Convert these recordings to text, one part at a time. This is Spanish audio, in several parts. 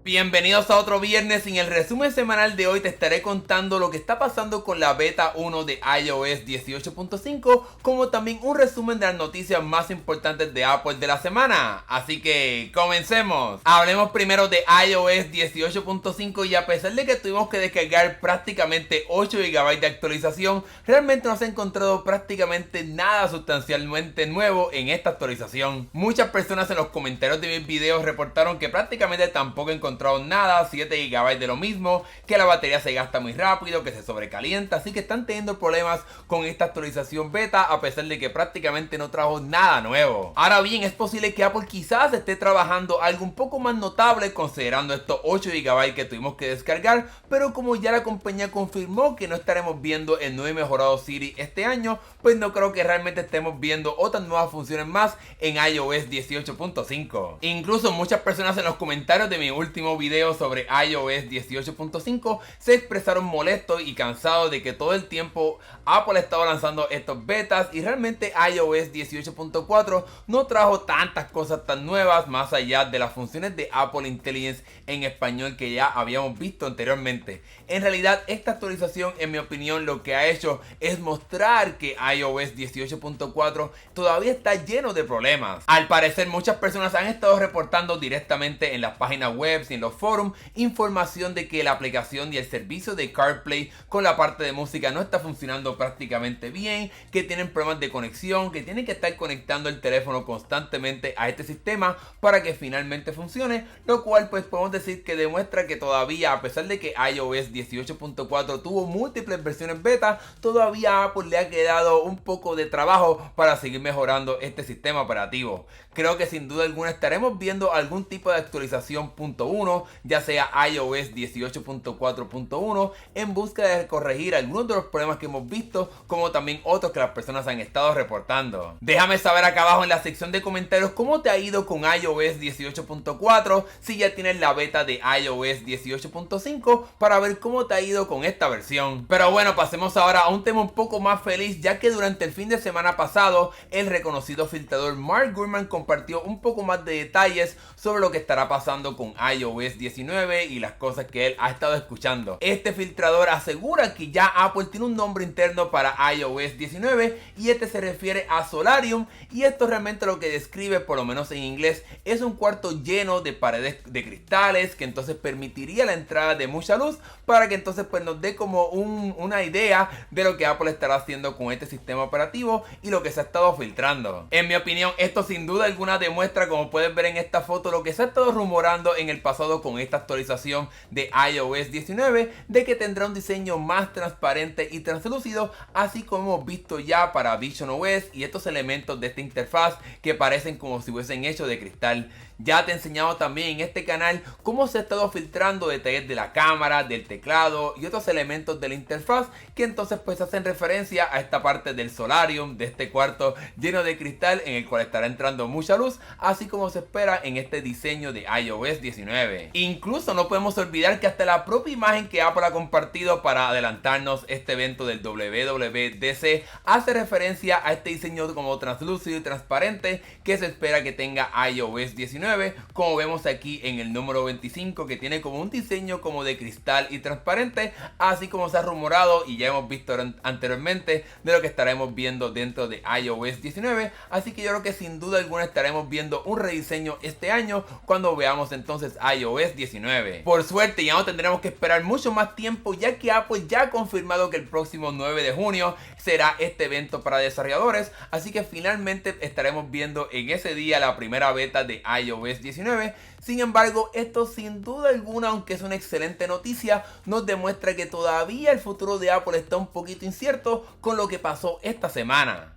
Bienvenidos a otro viernes. En el resumen semanal de hoy te estaré contando lo que está pasando con la beta 1 de iOS 18.5, como también un resumen de las noticias más importantes de Apple de la semana. Así que comencemos. Hablemos primero de iOS 18.5 y a pesar de que tuvimos que descargar prácticamente 8 GB de actualización, realmente no se ha encontrado prácticamente nada sustancialmente nuevo en esta actualización. Muchas personas en los comentarios de mis videos reportaron que prácticamente tampoco encontraron nada, 7 GB de lo mismo, que la batería se gasta muy rápido, que se sobrecalienta, así que están teniendo problemas con esta actualización beta a pesar de que prácticamente no trajo nada nuevo. Ahora bien, es posible que Apple quizás esté trabajando algo un poco más notable considerando estos 8 GB que tuvimos que descargar, pero como ya la compañía confirmó que no estaremos viendo el nuevo y mejorado Siri este año, pues no creo que realmente estemos viendo otras nuevas funciones más en iOS 18.5. Incluso muchas personas en los comentarios de mi último video sobre iOS 18.5 se expresaron molestos y cansados de que todo el tiempo Apple ha estado lanzando estos betas y realmente iOS 18.4 no trajo tantas cosas tan nuevas más allá de las funciones de Apple Intelligence en español que ya habíamos visto anteriormente. En realidad esta actualización, en mi opinión, lo que ha hecho es mostrar que iOS 18.4 todavía está lleno de problemas. Al parecer muchas personas han estado reportando directamente en las páginas web y en los foros información de que la aplicación y el servicio de CarPlay con la parte de música no está funcionando prácticamente bien, que tienen problemas de conexión, que tienen que estar conectando el teléfono constantemente a este sistema para que finalmente funcione, lo cual pues podemos decir que demuestra que todavía, a pesar de que iOS 18.4 tuvo múltiples versiones beta, todavía a Apple le ha quedado un poco de trabajo para seguir mejorando este sistema operativo. Creo que sin duda alguna estaremos viendo algún tipo de actualización .1, ya sea iOS 18.4.1, en busca de corregir algunos de los problemas que hemos visto, como también otros que las personas han estado reportando. Déjame saber acá abajo en la sección de comentarios cómo te ha ido con iOS 18.4, si ya tienes la beta de iOS 18.5, para ver cómo te ha ido con esta versión. Pero bueno, pasemos ahora a un tema un poco más feliz, ya que durante el fin de semana pasado, el reconocido filtrador Mark Gurman compartió un poco más de detalles sobre lo que estará pasando con iOS 19 y las cosas que él ha estado escuchando. Este filtrador asegura que ya Apple tiene un nombre interno para iOS 19 y este se refiere a Solarium, y esto realmente lo que describe, por lo menos en inglés, es un cuarto lleno de paredes de cristales que entonces permitiría la entrada de mucha luz para que entonces pues nos dé como una idea de lo que Apple estará haciendo con este sistema operativo y lo que se ha estado filtrando. En mi opinión, esto sin duda alguna demuestra, como puedes ver en esta foto, lo que se ha estado rumorando en el pasado con esta actualización de iOS 19, de que tendrá un diseño más transparente y translúcido, así como hemos visto ya para visionOS y estos elementos de esta interfaz que parecen como si hubiesen hecho de cristal. Ya te he enseñado también en este canal cómo se ha estado filtrando detalles de la cámara, del teclado y otros elementos de la interfaz que entonces pues hacen referencia a esta parte del Solarium, de este cuarto lleno de cristal en el cual estará entrando mucha luz, así como se espera en este diseño de iOS 19. Incluso no podemos olvidar que hasta la propia imagen que Apple ha compartido para adelantarnos este evento del WWDC hace referencia a este diseño como translúcido y transparente que se espera que tenga iOS 19, como vemos aquí en el número 25, que tiene como un diseño como de cristal y transparente, así como se ha rumorado y ya hemos visto anteriormente de lo que estaremos viendo dentro de iOS 19, así que yo creo que sin duda alguna estaremos viendo un rediseño este año cuando veamos entonces iOS 19. Por suerte ya no tendremos que esperar mucho más tiempo, ya que Apple ya ha confirmado que el próximo 9 de junio será este evento para desarrolladores, así que finalmente estaremos viendo en ese día la primera beta de iOS 19. Sin embargo, esto sin duda alguna, aunque es una excelente noticia, nos demuestra que todavía el futuro de Apple está un poquito incierto con lo que pasó esta semana.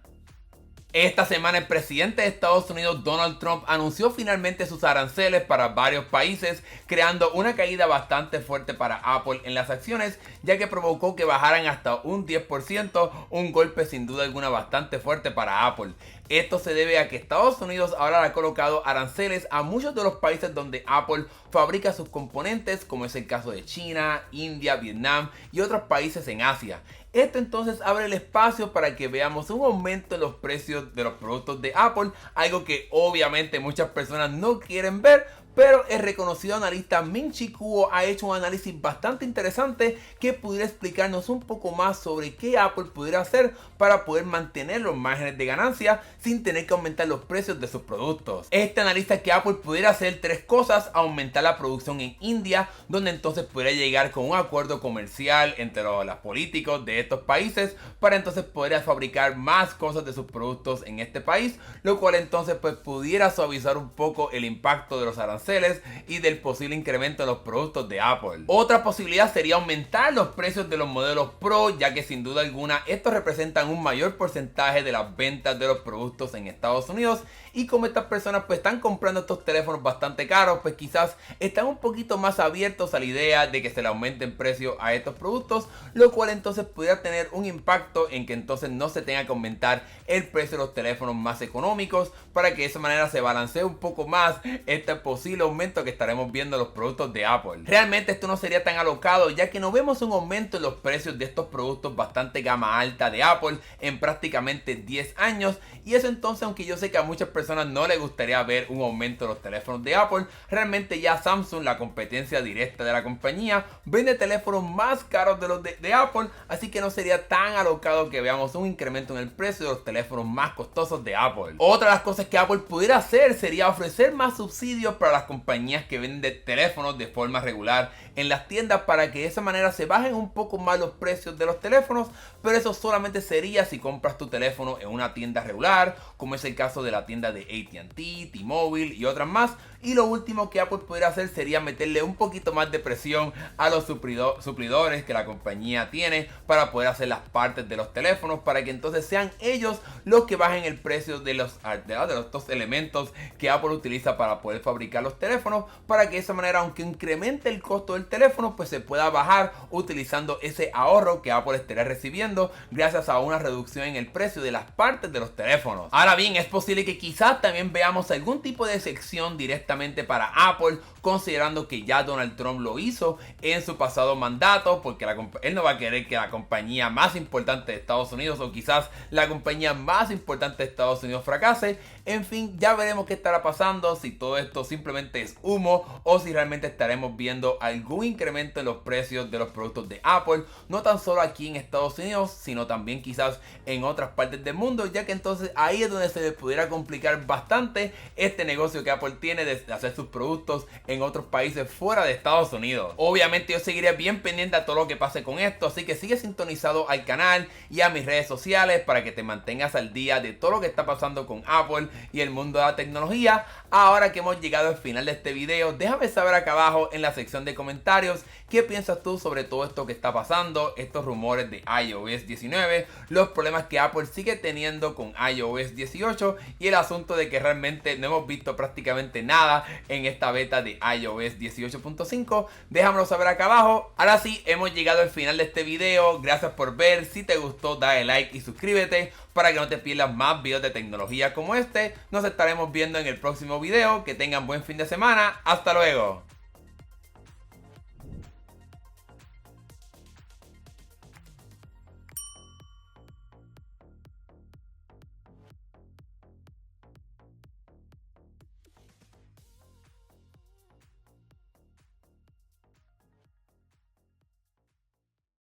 Esta semana el presidente de Estados Unidos, Donald Trump, anunció finalmente sus aranceles para varios países, creando una caída bastante fuerte para Apple en las acciones, ya que provocó que bajaran hasta un 10%, un golpe sin duda alguna bastante fuerte para Apple. Esto se debe a que Estados Unidos ahora le ha colocado aranceles a muchos de los países donde Apple fabrica sus componentes, como es el caso de China, India, Vietnam y otros países en Asia. Esto entonces abre el espacio para que veamos un aumento en los precios de los productos de Apple, algo que obviamente muchas personas no quieren ver, pero el reconocido analista Ming-Chi Kuo ha hecho un análisis bastante interesante que pudiera explicarnos un poco más sobre qué Apple pudiera hacer para poder mantener los márgenes de ganancia sin tener que aumentar los precios de sus productos. Este analista que Apple pudiera hacer tres cosas: aumentar la producción en India, donde entonces podría llegar con un acuerdo comercial entre los políticos de estos países para entonces poder fabricar más cosas de sus productos en este país, lo cual entonces pues pudiera suavizar un poco el impacto de los aranceles y del posible incremento de los productos de Apple. Otra posibilidad sería aumentar los precios de los modelos Pro, ya que sin duda alguna estos representan un mayor porcentaje de las ventas de los productos en Estados Unidos, y como estas personas pues están comprando estos teléfonos bastante caros, pues quizás están un poquito más abiertos a la idea de que se le aumenten precio a estos productos, lo cual entonces pudiera tener un impacto en que entonces no se tenga que aumentar el precio de los teléfonos más económicos, para que de esa manera se balancee un poco más este posible aumento que estaremos viendo en los productos de Apple. Realmente esto no sería tan alocado, ya que no vemos un aumento en los precios de estos productos bastante gama alta de Apple en prácticamente 10 años, y eso entonces, aunque yo sé que a muchas personas no les gustaría ver un aumento de los teléfonos de Apple, realmente ya Samsung, la competencia directa de la compañía, vende teléfonos más caros de los de Apple, así que no sería tan alocado que veamos un incremento en el precio de los teléfonos más costosos de Apple. Otra de las cosas que Apple pudiera hacer sería ofrecer más subsidios para las compañías que venden teléfonos de forma regular en las tiendas, para que de esa manera se bajen un poco más los precios de los teléfonos, pero eso solamente sería si compras tu teléfono en una tienda regular, como es el caso de la tienda de AT&T, T-Mobile y otras más. Y lo último que Apple pudiera hacer sería meterle un poquito más de presión a los suplidores que la compañía tiene para poder hacer las partes de los teléfonos, para que entonces sean ellos los que bajen el precio de los estos elementos que Apple utiliza para poder fabricar los teléfonos, para que de esa manera, aunque incremente el costo del teléfono, pues se pueda bajar utilizando ese ahorro que Apple estaría recibiendo gracias a una reducción en el precio de las partes de los teléfonos. Ahora bien, es posible que quizás también veamos algún tipo de sección directamente para Apple, considerando que ya Donald Trump lo hizo en su pasado mandato, porque él no va a querer que la compañía más importante de Estados Unidos, o quizás la compañía más importante de Estados Unidos, fracase. En fin, ya veremos qué estará pasando, si todo esto simplemente es humo o si realmente estaremos viendo algún incremento en los precios de los productos de Apple, no tan solo aquí en Estados Unidos, sino también quizás en otras partes del mundo, ya que entonces ahí es donde se le pudiera complicar bastante este negocio que Apple tiene de hacer sus productos en otros países fuera de Estados Unidos. Obviamente yo seguiré bien pendiente a todo lo que pase con esto, así que sigue sintonizado al canal y a mis redes sociales para que te mantengas al día de todo lo que está pasando con Apple y el mundo de la tecnología. Ahora que hemos llegado al final de este video, déjame saber acá abajo en la sección de comentarios qué piensas tú sobre todo esto que está pasando, estos rumores de iOS 19, los problemas que Apple sigue teniendo con iOS 18 y el asunto de que realmente no hemos visto prácticamente nada en esta beta de iOS 18.5. Déjamelo saber acá abajo. Ahora sí, hemos llegado al final de este video. Gracias por ver. Si te gustó, dale like y suscríbete para que no te pierdas más videos de tecnología como este. Nos estaremos viendo en el próximo video. Que tengan buen fin de semana. Hasta luego.